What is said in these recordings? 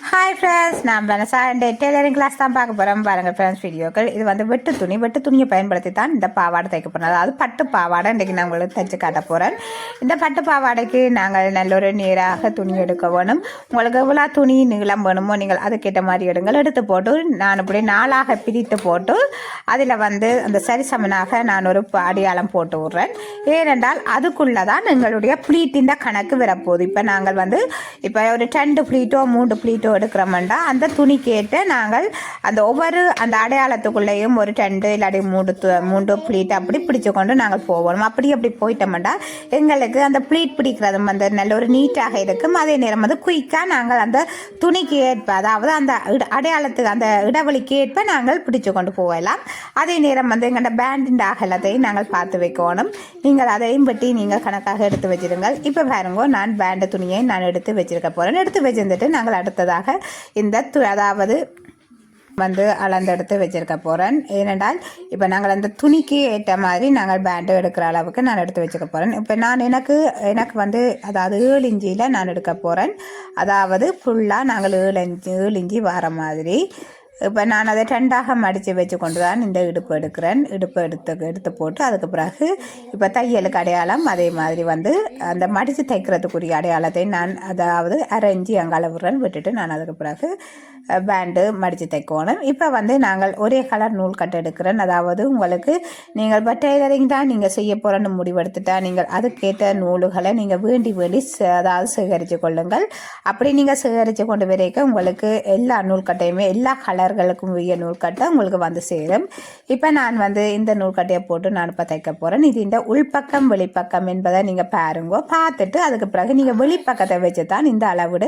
Hi friends, நான் Vanessa and tailoring class தான் பார்க்க போகிறோம். பாருங்கள் ஃப்ரெண்ட்ஸ், வீடியோக்கள் இது வந்து வெட்டு துணியை பயன்படுத்தி தான் இந்த பாவாடை தைக்க போகிறோம். அதாவது பட்டு பாவாடை இன்றைக்கி நான் உங்களுக்கு தைச்சு காட்ட போகிறேன். இந்த பட்டு பாவாடைக்கு நாங்கள் நல்ல ஒரு நேராக துணி எடுக்க வேணும். உங்களுக்கு எவ்வளோ துணி நீளம் வேணுமோ நீங்கள் அதுக்கேற்ற மாதிரி எடுங்கள். எடுத்து போட்டு நான் இப்படி 4ஆக பிரித்து போட்டு அதில் வந்து அந்த சரிசமனாக நான் ஒரு அடையாளம் போட்டு விட்றேன். ஏனென்றால் அதுக்குள்ளே தான் எங்களுடைய ப்ளீட்டின் கணக்கு வரப்போகுது. இப்போ நாங்கள் வந்து இப்போ ஒரு 2 ப்ளீட்டோ 3 ப்ளீட்டோ எடுக்கிறோம்டா அந்த துணி கேட்டு நாங்கள் அந்த ஒவ்வொரு அந்த அடையாளத்துக்குள்ளேயும் ஒரு 2 இல்லாட்டி 3 ப்ளீட் அப்படி பிடிச்சு கொண்டு நாங்கள் போவோம். அப்படி போயிட்டோம்டா எங்களுக்கு அந்த ப்ளீட் பிடிக்கிறது வந்து நல்ல ஒரு நீட்டாக இருக்கும். அதே நேரம் வந்து குயிக்காக நாங்கள் அந்த துணிக்கு ஏற்ப, அதாவது அந்த அடையாளத்துக்கு அந்த இடைவெளிக்கு ஏற்ப நாங்கள் பிடிச்சு கொண்டு போகலாம். அதே நேரம் வந்து எங்களோட பேண்டின் அகலத்தையும் நாங்கள் பார்த்து வைக்கணும். நீங்கள் அதையும் பற்றி நீங்கள் கணக்காக எடுத்து வச்சிருங்கள். இப்போ பாருங்க, நான் பேண்டு துணியை நான் எடுத்து வச்சிருக்க போகிறேன். எடுத்து வச்சிருந்துட்டு நாங்கள் அடுத்ததாக இந்த அதாவது வந்து அளந்தெடுத்து வச்சிருக்க போகிறேன். ஏனென்றால் இப்போ நாங்கள் அந்த துணிக்கு ஏற்ற மாதிரி நாங்கள் பேண்டு எடுக்கிற அளவுக்கு நான் எடுத்து வச்சுக்க போகிறேன். இப்போ நான் எனக்கு வந்து அதாவது 7 இஞ்சியில் நான் எடுக்க போகிறேன். அதாவது ஃபுல்லாக நாங்கள் 7 இஞ்சி வர மாதிரி. இப்போ நான் அதை 2ஆக மடித்து வச்சு கொண்டு தான் இந்த இடுப்பு எடுக்கிறேன். இடுப்பு எடுத்து போட்டு அதுக்கு பிறகு இப்போ தையலுக்கு அடையாளம் அதே மாதிரி வந்து அந்த மடித்து தைக்கிறதுக்குரிய அடையாளத்தை நான் அதாவது அரைஞ்சி அங்கே அளவுறேன் விட்டுட்டு நான் அதுக்கு பிறகு பேண்டு மடித்து தைக்கணும். இப்போ வந்து நாங்கள் ஒரே கலர் நூல் கட்டு எடுக்கிறேன். அதாவது உங்களுக்கு நீங்கள் இப்போ டெய்லரிங் தான் நீங்கள் செய்ய போகிறேன்னு முடிவெடுத்துட்டா நீங்கள் அதுக்கேற்ற நூல்களை நீங்கள் வேண்டி அதாவது சேகரித்து கொள்ளுங்கள். அப்படி நீங்கள் சேகரித்து கொண்டு வரைக்கும் உங்களுக்கு எல்லா நூல்கட்டையுமே எல்லா கலர்களுக்கும் உரிய நூல்கட்டை உங்களுக்கு வந்து சேரும். இப்போ நான் வந்து இந்த நூல்கட்டையை போட்டு நான் இப்போ தைக்க போகிறேன். இது இந்த உள்பக்கம் வெளிப்பக்கம் என்பதை நீங்கள் பாருங்க. பார்த்துட்டு அதுக்கு பிறகு நீங்கள் வெளிப்பக்கத்தை வச்சு தான் இந்த அளவு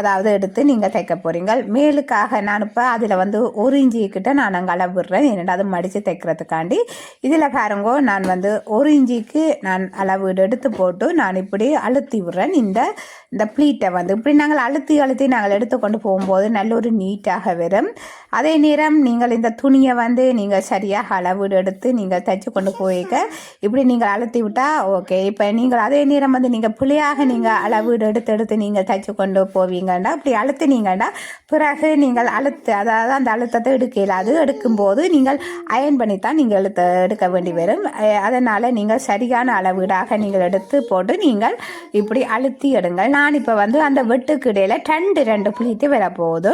அதாவது எடுத்து நீங்கள் தைக்க போகிறீங்க. மேலுக்காக நான் இப்போ அதில் வந்து 1 இஞ்சி கிட்ட நான் அங்கே அளவிடுறேன். என்னடா அது மடித்து தைக்கிறதுக்காண்டி. இதில் பாருங்கோ, நான் வந்து 1 இஞ்சிக்கு நான் அளவீடு எடுத்து போட்டு நான் இப்படி அழுத்தி விடுறேன். இந்த ப்ளீட்டை வந்து இப்படி நாங்கள் அழுத்தி நாங்கள் எடுத்துக்கொண்டு போகும்போது நல்ல ஒரு நீட்டாக வரும். அதே நேரம் நீங்கள் இந்த துணியை வந்து நீங்கள் சரியாக அளவீடு எடுத்து நீங்கள் தைச்சு கொண்டு போய்க்க இப்படி நீங்கள் அழுத்தி விட்டால் ஓகே. இப்போ நீங்கள் அதே நேரம் வந்து நீங்கள் பிள்ளையாக நீங்கள் அளவீடு எடுத்து நீங்கள் தைச்சு கொண்டு போவீங்கன்னா இப்படி அழுத்தினீங்கன்னா பிறகு நீங்கள் அதாவது அந்த அழுத்தத்தை எடுக்கலாது. எடுக்கும்போது நீங்கள் அயன் பண்ணித்தான் நீங்கள் எடுக்க வேண்டி வரும். அதனால் நீங்கள் சரியான அளவீடாக நீங்கள் எடுத்து போட்டு நீங்கள் இப்படி அழுத்தி எடுங்கள். நான் இப்போ வந்து அந்த வெட்டுக்கு இடையில் 2 ப்ளீட்டு வரப்போகுது.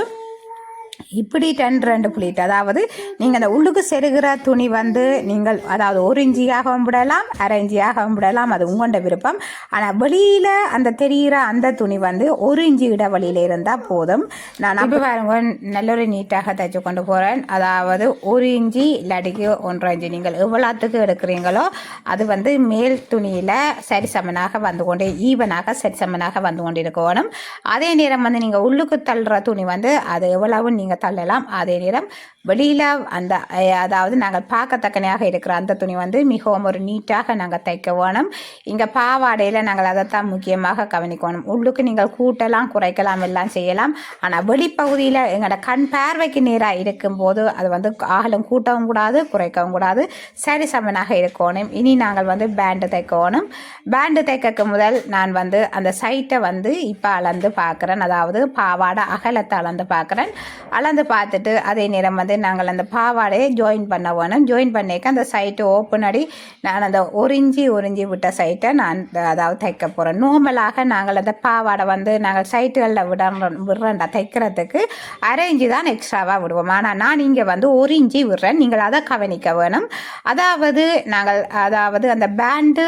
இப்படி 2 ப்ளீட், அதாவது நீங்கள் அந்த உள்ளுக்கு செருகிற துணி வந்து நீங்கள் அதாவது 1 இஞ்சியாகவும் விடலாம், அரை இஞ்சியாகவும் விடலாம், அது உங்களோட விருப்பம். ஆனால் வெளியில் அந்த தெரிகிற அந்த துணி வந்து 1 இஞ்சி இடைவெளியில் இருந்தால் போதும். நான் அப்போ பாருங்க நல்ல ஒரு நீட்டாக தைச்சு கொண்டு போகிறேன். அதாவது 1 இஞ்சி இல்லாட்டிக்கு 1.5 இஞ்சி நீங்கள் எவ்வளோத்துக்கு எடுக்கிறீங்களோ அது வந்து மேல் துணியில் சரிசமனாக வந்து கொண்டே ஈவனாக சரிசமனாக வந்து கொண்டு இருக்கணும். அதே நேரம் வந்து நீங்கள் உள்ளுக்கு தள்ளுற துணி வந்து அது எவ்வளவு நீங்கள் தள்ளலாம். அதே நேரம் வெளியில் அந்த அதாவது நாங்கள் பார்க்கத்தக்கனையாக இருக்கிற அந்த துணி வந்து மிகவும் ஒரு நீட்டாக நாங்கள் தைக்க வேணும். இங்கே பாவாடையில் நாங்கள் அதைத்தான் முக்கியமாக கவனிக்கணும். உள்ளுக்கு நீங்கள் கூட்டலாம் குறைக்கலாம் எல்லாம் செய்யலாம். ஆனால் வெளிப்பகுதியில் எங்களோட கண் பார்வைக்கு நேராக இருக்கும்போது அது வந்து ஆகலும் கூட்டவும் கூடாது குறைக்கவும் கூடாது, சரி சமனாக இருக்கணும். இனி நாங்கள் வந்து பேண்டு தைக்கணும். பேண்டு தைக்க முதல் நான் வந்து அந்த சைட்டை வந்து இப்போ அளந்து பார்க்குறேன். அதாவது பாவாடை அகலத்தை அளந்து பார்க்குறேன். அளந்து பார்த்துட்டு அதே நேரம் வந்து நாங்கள் அந்த பாவாடையை ஜாயின் பண்ண வேணும். ஜாயின் பண்ணிக்க அந்த சைட்டு ஓப்பன் அடி நான் அந்த 1 இஞ்சி விட்ட சைட்டை நான் அதாவது தைக்க போகிறேன். நார்மலாக நாங்கள் அந்த பாவாடை வந்து நாங்கள் சைட்டுகளில் விடுறேன்டா தைக்கிறதுக்கு அரை இஞ்சி தான் எக்ஸ்ட்ராவாக விடுவோம். ஆனால் நான் இங்கே வந்து 1 இஞ்சி விடுறேன். நீங்கள் அதை கவனிக்க வேணும். அதாவது நாங்கள் அதாவது அந்த பேண்டு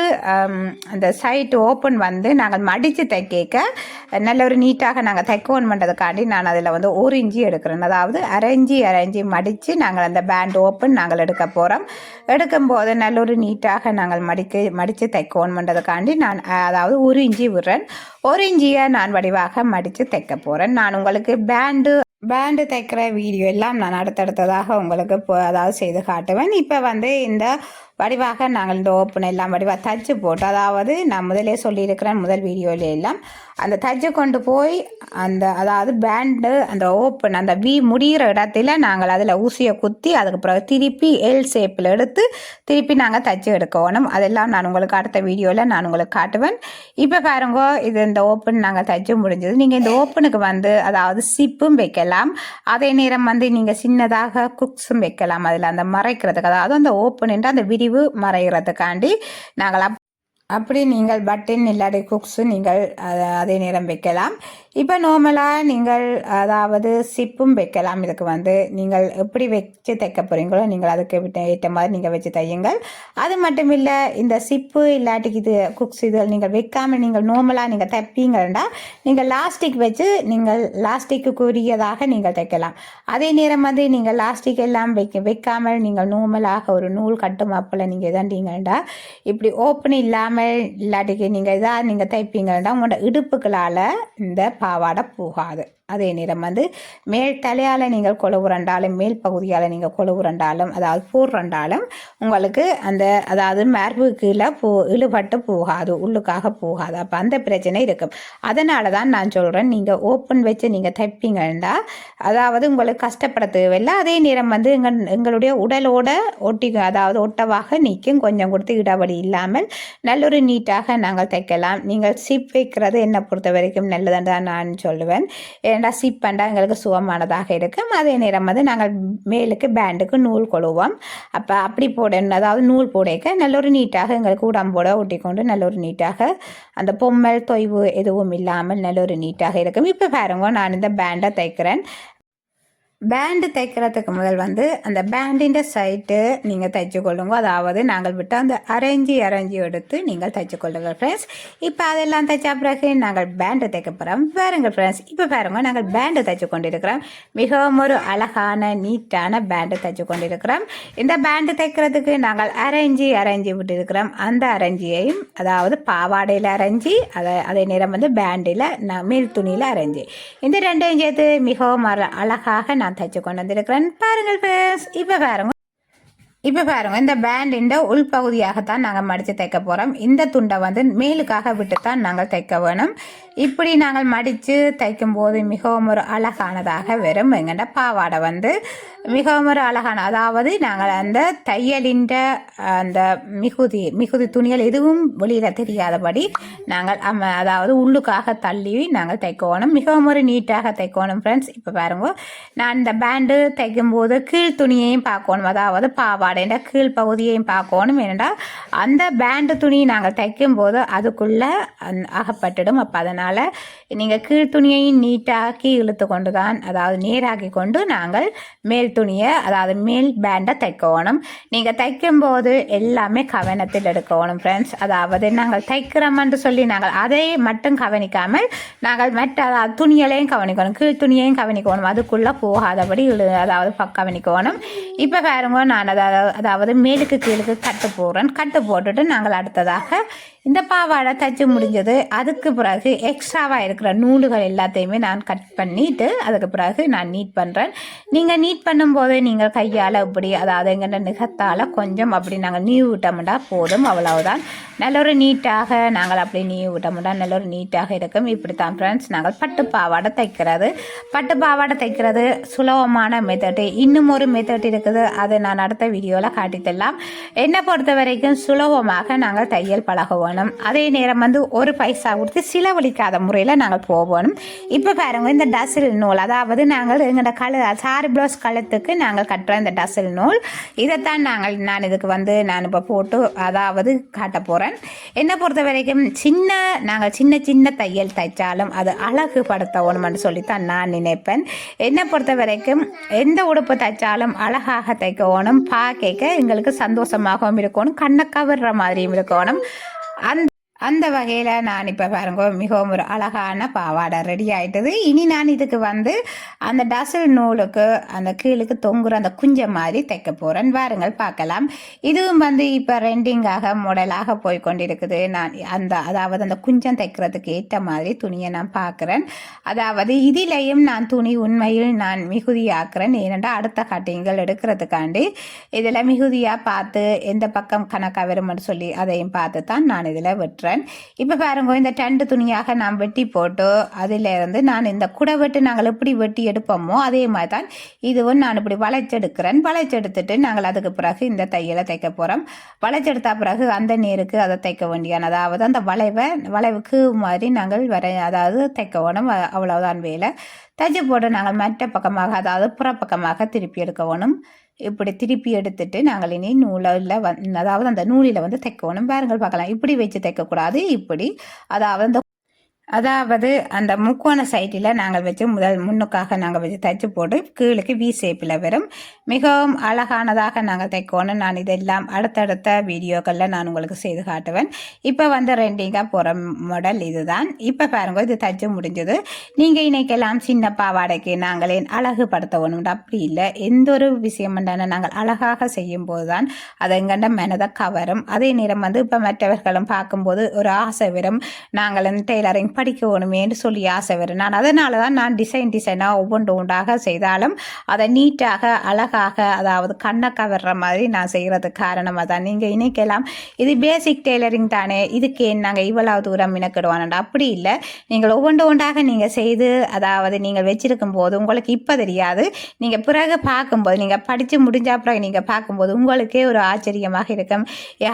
அந்த சைட்டு ஓப்பன் வந்து நாங்கள் மடித்து தைக்க நல்ல ஒரு நீட்டாக நாங்கள் தைக்கோன் பண்ணுறதுக்காண்டி நான் அதில் வந்து 1 இஞ்சி எடுக்கிறேன். அதாவது அரை இஞ்சி மடித்து நாங்கள் அந்த பேண்ட் ஓப்பன் நாங்கள் எடுக்க போகிறோம். எடுக்கும்போது நல்ல ஒரு நீட்டாக நாங்கள் மடித்து தைக்கோன் பண்ணுறதுக்காண்டி நான் அதாவது 1 இஞ்சி விடுறேன். 1 இஞ்சியை நான் வடிவாக மடித்து தைக்க போகிறேன். நான் உங்களுக்கு பேண்டு தைக்கிற வீடியோ எல்லாம் நான் அடுத்ததாக உங்களுக்கு அதாவது செய்து காட்டுவேன். இப்போ வந்து இந்த வடிவாக நாங்கள் இந்த ஓப்பன் எல்லாம் வடிவாக தச்சு போட்டு, அதாவது நான் முதலே சொல்லியிருக்கிறேன் முதல் வீடியோல எல்லாம், அந்த தச்சு கொண்டு போய் அந்த அதாவது பேண்டு அந்த ஓப்பன் அந்த வி முடிகிற இடத்துல நாங்கள் அதில் ஊசியை குத்தி அதுக்கு பிறகு திருப்பி எல் ஷேப்பில் எடுத்து திருப்பி நாங்கள் தச்சு எடுக்கணும். அதெல்லாம் நான் உங்களுக்கு அடுத்த வீடியோவில் நான் உங்களுக்கு காட்டுவேன். இப்போ பாருங்க, இது இந்த ஓப்பன் நாங்கள் தச்சு முடிஞ்சது. நீங்கள் இந்த ஓப்பனுக்கு வந்து அதாவது சிப்பும் வைக்கலாம், அதே நேரம் வந்து நீங்கள் சின்னதாக குக்ஸும் வைக்கலாம். அதில் அந்த மறைக்கிறதுக்கு, அதாவது அந்த ஓப்பன் என்று அந்த விரிவு மறைகிறதுக்காண்டி நாங்கள் அப்படி நீங்கள் பட்டன் இல்லாத குக்ஸு நீங்கள் அதே நேரம் வைக்கலாம். இப்போ நார்மலாக நீங்கள் அதாவது சிப்பும் வைக்கலாம். இதுக்கு வந்து நீங்கள் எப்படி வச்சு தைக்க போகிறீங்களோ நீங்கள் அதுக்கு ஏற்ற மாதிரி நீங்கள் வச்சு தையுங்கள். அது மட்டும் இல்லை, இந்த சிப்பு இல்லாட்டிக்கு இது குக்ஸ் இதில் நீங்கள் வைக்காமல் நீங்கள் நார்மலாக நீங்கள் தைப்பீங்கன்னா நீங்கள் லாஸ்டிக் வச்சு நீங்கள் லாஸ்டிக்குரியதாக நீங்கள் தைக்கலாம். அதே நேரம் வந்து நீங்கள் லாஸ்டிக் எல்லாம் வைக்காமல் நீங்கள் நார்மலாக ஒரு நூல் கட்டும் அப்போல நீங்கள் எதாண்டிங்கன்னா இப்படி ஓப்பன் இல்லாமல் இல்லாட்டிக்கு நீங்கள் இதாக நீங்கள் தைப்பீங்கன்னா உங்களோட இடுப்புகளால் இந்த பாவாடை போகாது. அதே நேரம் வந்து மேல் தலையால் நீங்கள் கொழுவுரண்டாலும் மேல் பகுதியால் நீங்கள் கொழுவுரண்டாலும் அதாவது போடுறண்டாலும் உங்களுக்கு அந்த அதாவது மார்பு கீழே இழுபட்டு போகாது, உள்ளுக்காக போகாது. அப்போ அந்த பிரச்சனை இருக்கும். அதனால தான் நான் சொல்கிறேன், நீங்கள் ஓப்பன் வச்சு நீங்கள் தைப்பீங்கன்னா அதாவது உங்களுக்கு கஷ்டப்பட தேவையில்லை. அதே நேரம் வந்து எங்களுடைய உடலோட அதாவது ஒட்டவாக நிற்கும், கொஞ்சம் கொடுத்து இடவழி இல்லாமல் நல்லொரு நீட்டாக நாங்கள் தைக்கலாம். நீங்கள் சிப் வைக்கிறது என்னை பொறுத்த வரைக்கும் நல்லதுன்னு தான் நான் சொல்லுவேன். சிப் பண்ணால் எங்களுக்கு சுகமானதாக இருக்கும். அதே நேரம் வந்து நாங்கள் மேலுக்கு பேண்டுக்கு நூல் கொழுவோம். அப்போ அப்படி போடணும், அதாவது நூல் போடைக்க நல்ல ஒரு நீட்டாக எங்களுக்கு உடம்போட ஒட்டி கொண்டு நல்ல ஒரு நீட்டாக அந்த பொம்மல் தொய்வு எதுவும் இல்லாமல் நல்ல ஒரு நீட்டாக இருக்கும். இப்போ பாருங்க, நான் இந்த பேண்டை தைக்கிறேன். பேண்டு தைக்கிறதுக்கு முதல் வந்து அந்த பேண்டின் சைட்டு நீங்கள் தைச்சு கொள்ளுங்க. அதாவது நாங்கள் விட்டு அந்த அரைஞ்சி எடுத்து நீங்கள் தைச்சு கொள்ளுங்கள் ஃப்ரெண்ட்ஸ். இப்போ அதெல்லாம் தைச்சா பிறகு நாங்கள் பேண்டு தைக்க போகிறோம். பாருங்கள் ஃப்ரெண்ட்ஸ், இப்போ பாருங்க, நாங்கள் பேண்டு தைச்சு கொண்டிருக்கிறோம். மிகவும் ஒரு அழகான நீட்டான பேண்டு தைச்சு கொண்டிருக்கிறோம். இந்த பேண்டு தைக்கிறதுக்கு நாங்கள் அரைஞ்சி விட்டு இருக்கிறோம். அந்த அரைஞ்சியையும் அதாவது பாவாடையில் அரைஞ்சி அதே நேரம் வந்து பேண்டில் மேல் துணியில் அரைஞ்சி இந்த ரெண்டையும் சேர்த்து மிகவும் அழகாக நான் தைச்சு கொண்டு வந்திருக்கிறேன். பாருங்கள் ஃப்ரெண்ட்ஸ், இப்போ பாருங்க, இந்த பேண்டின் உள்பகுதியாகத்தான் நாங்கள் மடித்து தைக்க போகிறோம். இந்த துண்டை வந்து மேலுக்காக விட்டுத்தான் நாங்கள் தைக்க வேணும். இப்படி நாங்கள் மடித்து தைக்கும் போது மிகவும் ஒரு அழகானதாக வரும். எங்கள்ட பாவாடை வந்து மிகவும் ஒரு அழகான, அதாவது நாங்கள் அந்த தையலின் அந்த மிகுதி துணிகள் எதுவும் வெளியில் தெரியாதபடி நாங்கள் அதாவது உள்ளுக்காக தள்ளி நாங்கள் தைக்கணும். மிகவும் ஒரு நீட்டாக தைக்கணும் ஃப்ரெண்ட்ஸ். இப்போ பாருங்க, நான் இந்த பேண்டு தைக்கும் போது கீழ் துணியையும் பார்க்கணும், அதாவது பாவாடைன்ற கீழ் பகுதியையும் பார்க்கணும். ஏனென்றால் அந்த பேண்டு துணி நாங்கள் தைக்கும் போது அதுக்குள்ளே அகப்பட்டுடும். அப்போ அதனால் நீங்கள் கீழ் துணியையும் நீட்டாக்கி இழுத்து கொண்டு தான், அதாவது நேராக்கி கொண்டு நாங்கள் மேல் துணியை அதாவது மேல் பேண்டை தைக்கணும். நீங்கள் தைக்கும் போது எல்லாமே கவனத்தில் எடுக்கணும் ஃப்ரெண்ட்ஸ். அதாவது நாங்கள் தைக்கிறோம்னு சொல்லி நாங்கள் அதை மட்டும் கவனிக்காமல் நாங்கள் மற்ற அதாவது துணிகளையும் கவனிக்கணும், கீழ் துணியையும் கவனிக்கணும், அதுக்குள்ளே போகாதபடி அதாவது கவனிக்கணும். இப்போ பாருங்க, நான் அதாவது மேலுக்கு கீழுக்கு கட்டு போடுறேன். கட்டு போட்டுட்டு நாங்கள் அடுத்ததாக இந்த பாவாடை தைச்சு முடிஞ்சது. அதுக்கு பிறகு எக்ஸ்ட்ராவாக இருக்கிற நூல்கள் எல்லாத்தையுமே நான் கட் பண்ணிவிட்டு அதுக்கு பிறகு நான் நீட் பண்ணுறேன். நீங்கள் நீட் பண்ணும்போது நீங்கள் கையால் இப்படி அதாவது எங்கள் நிகத்தால் கொஞ்சம் அப்படி நாங்கள் நீவி விட்டோம்னா போதும், அவ்வளவுதான். நல்ல ஒரு நீட்டாக நாங்கள் அப்படி நீவி விட்டோம்னா நல்ல ஒரு நீட்டாக இருக்கும். இப்படி தான் ஃப்ரெண்ட்ஸ் நாங்கள் பட்டு பாவாடை தைக்கிறது சுலபமான மெத்தட்டு. இன்னும் ஒரு மெத்தட் இருக்குது, அது நான் அடுத்த வீடியோவில் காட்டித்தரலாம். என்னை பொறுத்த வரைக்கும் சுலபமாக நாங்கள் தையல் பழகுவோம். அதே நேரம் வந்து ஒரு பைசா கொடுத்து சிலவழிக்காத முறையில் நாங்கள் போகணும். இப்போ பாருங்க, இந்த டசில் நூல், அதாவது நாங்கள் எங்களோட சாரி ப்ளவுஸ் கழுத்துக்கு நாங்கள் கட்டுற இந்த டசில் நூல், இதைத்தான் நான் இதுக்கு வந்து நான் இப்போ போட்டு அதாவது காட்ட போகிறேன். என்னை பொறுத்த வரைக்கும் நாங்கள் சின்ன தையல் தைச்சாலும் அது அழகுபடுத்தணும்னு சொல்லித்தான் நான் நினைப்பேன். என்னை பொறுத்த வரைக்கும் எந்த உடுப்பு தைச்சாலும் அழகாக தைக்கணும், பார்க்க எங்களுக்கு சந்தோஷமாகவும் இருக்கணும், கண்ணை கவர்ற மாதிரியும் இருக்கணும். அந்த வகையில் நான் இப்போ பாருங்க மிகவும் ஒரு அழகான பாவாடை ரெடி ஆகிட்டது. இனி நான் இதுக்கு வந்து அந்த டசல் நூலுக்கு அந்த கீழுக்கு தொங்குற அந்த குஞ்சம் மாதிரி தைக்க போகிறேன். வாருங்கள் பார்க்கலாம். இதுவும் வந்து இப்போ ரெண்டிங்காக மாடலாக போய் கொண்டிருக்குது. நான் அதாவது அந்த குஞ்சம் தைக்கிறதுக்கு ஏற்ற மாதிரி துணியை நான் பார்க்குறேன். அதாவது இதிலையும் நான் துணி உண்மையில் நான் மிகுதியாக்குறேன். ஏனென்றால் அடுத்த கட்டிங்கள் எடுக்கிறதுக்காண்டி இதில் மிகுதியாக பார்த்து எந்த பக்கம் கணக்காக வரும்னு சொல்லி அதையும் பார்த்து தான் நான் இதில் வெட்டுறேன். இப்போ பாருங்க இந்த 2 துணியாக நான் வெட்டி போட்டு அதிலிருந்து நான் இந்த குடை வெட்டு நாங்கள் எப்படி வெட்டி எடுப்போமோ அதே மாதிரி தான் இதுவும் நான் இப்படி வளைச்செடுக்கிறேன். வளைச்செடுத்துட்டு நாங்கள் அதுக்கு பிறகு இந்த தையலை தைக்க போகிறோம். வளைச்செடுத்த பிறகு அந்த நேருக்கு அதை தைக்க வேண்டியான அதாவது அந்த வளைவுக்கு மாதிரி நாங்கள் அதாவது தைக்க வேணும். அவ்வளவுதான் வேலை. தைச்சு போட்டு நாங்கள் மற்ற பக்கமாக அதாவது புறப்பக்கமாக திருப்பி எடுக்க வேணும். இப்படி திருப்பி எடுத்துட்டு நாங்கள் இனி நூலில் அதாவது அந்த நூலில் வந்து தைக்கணும். பாருங்கள் பார்க்கலாம். இப்படி வச்சு தைக்கக்கூடாது. இப்படி அதாவது அந்த முக்கோண சைட்டில் நாங்கள் வச்சு முன்னுக்காக நாங்கள் வச்சு தைச்சு போட்டு கீழுக்கு வி ஷேப்பில் வரும். மிகவும் அழகானதாக நாங்கள் தைக்கணும். நான் இதெல்லாம் அடுத்தடுத்த வீடியோக்களில் நான் உங்களுக்கு செய்து காட்டுவேன். இப்போ வந்து ரெண்டிங்காக போகிற மாடல் இதுதான். இப்போ பாருங்க இது தைச்சு முடிஞ்சது. நீங்கள் இன்னைக்கெல்லாம் சின்ன பாவாடைக்கு நாங்களே அழகுபடுத்தணும் அப்படி இல்லை. எந்த ஒரு விஷயம் நாங்கள் அழகாக செய்யும் போது தான் அதை எங்கண்ட மனதை கவரும். அதே நேரம் வந்து இப்போ மற்றவர்களும் பார்க்கும்போது ஒரு ஆசை வரும். நாங்கள் டெய்லரிங் படிக்கணுமேன்னு சொல்லி ஆசை வரும். நான் அதனால தான் நான் டிசைனாக ஒவ்வொன்றாக செய்தாலும் அதை நீட்டாக அழகாக அதாவது கண்ணை கவர்ற மாதிரி நான் செய்கிறதுக்கு காரணமாக தான். நீங்கள் இன்னைக்கெல்லாம் இது பேசிக் டெய்லரிங் தானே, இதுக்கு நாங்கள் இவ்வளவு தூரம் மினக்கிடுவானண்டா அப்படி இல்லை. நீங்கள் ஒவ்வொன்றாக நீங்கள் செய்து அதாவது நீங்கள் வச்சிருக்கும் போது உங்களுக்கு இப்போ தெரியாது. நீங்கள் பிறகு பார்க்கும்போது நீங்கள் படித்து முடிஞ்ச பிறகு நீங்கள் பார்க்கும்போது உங்களுக்கே ஒரு ஆச்சரியமாக இருக்கும்.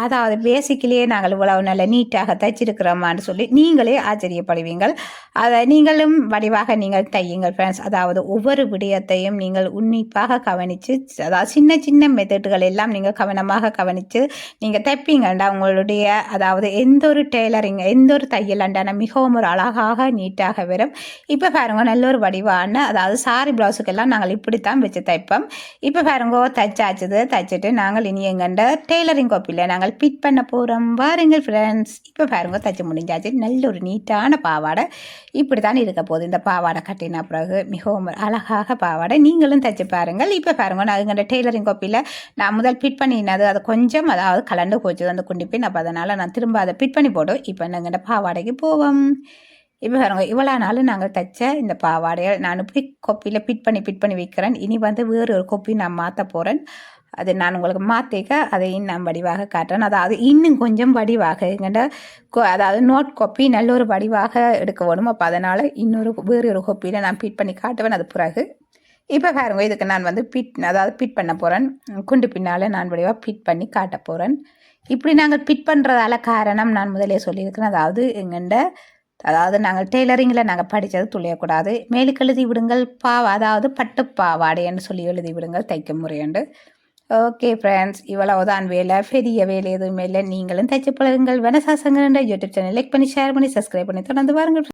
அதாவது பேசிக்கிலேயே நாங்கள் இவ்வளவு நல்ல நீட்டாக தைச்சிருக்கிறோமான்னு சொல்லி நீங்களே ஆச்சரியப்படுவீங்க. அதை நீங்களும் வடிவாக நீங்கள் தையுங்கள் ஃப்ரெண்ட்ஸ். அதாவது ஒவ்வொரு விடயத்தையும் நீங்கள் உன்னிப்பாக கவனித்து அதாவது சின்ன சின்ன மெத்தடுகள் எல்லாம் நீங்கள் கவனமாக கவனித்து நீங்கள் தைப்பீங்கண்டா உங்களுடைய அதாவது எந்த ஒரு டெய்லரிங் எந்த ஒரு தையல் அண்டான மிகவும் ஒரு அழகாக நீட்டாக வரும். இப்போ பாருங்க நல்ல ஒரு வடிவான அதாவது சாரி ப்ளவுஸுக்கெல்லாம் நாங்கள் இப்படித்தான் வச்சு தைப்போம். இப்போ பாருங்க தைச்சிட்டு நாங்கள் இனி எங்கண்ட டெய்லரிங் கோப்பியில் நாங்கள் பிட் பண்ண போகிறோம். வாருங்கள் ஃப்ரெண்ட்ஸ். இப்போ பாருங்க தைச்சு முடிஞ்சாச்சு. நல்ல ஒரு நீட்டான பாவாடை இப்படி தான் இருக்க போகுது. இந்த பாவாடை கட்டின பிறகு மிகவும் அழகாக பாவாடை நீங்களும் தைச்சு பாருங்கள். இப்போ பாருங்க நான் எங்கள்ட டெய்லரிங் கோப்பியில் நான் முதல் பிட் பண்ணினது அது கொஞ்சம் அதாவது கலண்டு போச்சு அந்த குண்டிப்பின். அப்போ அதனால் நான் திரும்ப அதை பிட் பண்ணி போட்டோம். இப்போ நாங்கள் பாவாடைக்கு போவோம். இப்போ பாருங்க இவ்வளோ நாள் நாங்கள் தைச்ச இந்த பாவாடையை நான் இப்படி கொப்பியில் பிட் பண்ணி வைக்கிறேன். இனி வந்து வேறு ஒரு கொப்பி நான் மாற்ற போகிறேன். அது நான் உங்களுக்கு மாற்றிக்க அதையும் நான் வடிவாக காட்டுறேன். அதாவது இன்னும் கொஞ்சம் வடிவாக எங்கிட்ட அதாவது நோட் கொப்பி நல்ல ஒரு வடிவாக எடுக்க வேணும். அப்போ அதனால் வேறு ஒரு கொப்பியில் நான் பிட் பண்ணி காட்டுவேன் அது பிறகு. இப்போ பாருங்க இதுக்கு நான் வந்து பிட் பண்ண போகிறேன். குண்டு பின்னால் நான் வடிவாக பிட் பண்ணி காட்ட போகிறேன். இப்படி நாங்கள் பிட் பண்ணுறதால காரணம் நான் முதலே சொல்லியிருக்கிறேன். அதாவது அதாவது நாங்கள் டெய்லரிங்கில் நாங்கள் படித்தது துளையக்கூடாது. மேலுக்கு எழுதி விடுங்கள் அதாவது பட்டு பாவாடைன்னு சொல்லி எழுதி விடுங்கள் தைக்க முறையுண்டு. ஓகே ஃப்ரெண்ட்ஸ், இவ்வளவுதான் வேலை. பெரிய வேலை எதுவுமே இல்லை. நீங்களும் தைச்சு பழகுங்கள். வனசாசங்கள் யூடியூப் சேனல் லைக் பண்ணி ஷேர் பண்ணி சப்ஸ்கிரைப் பண்ணி தொடர்ந்து வாருங்கள்.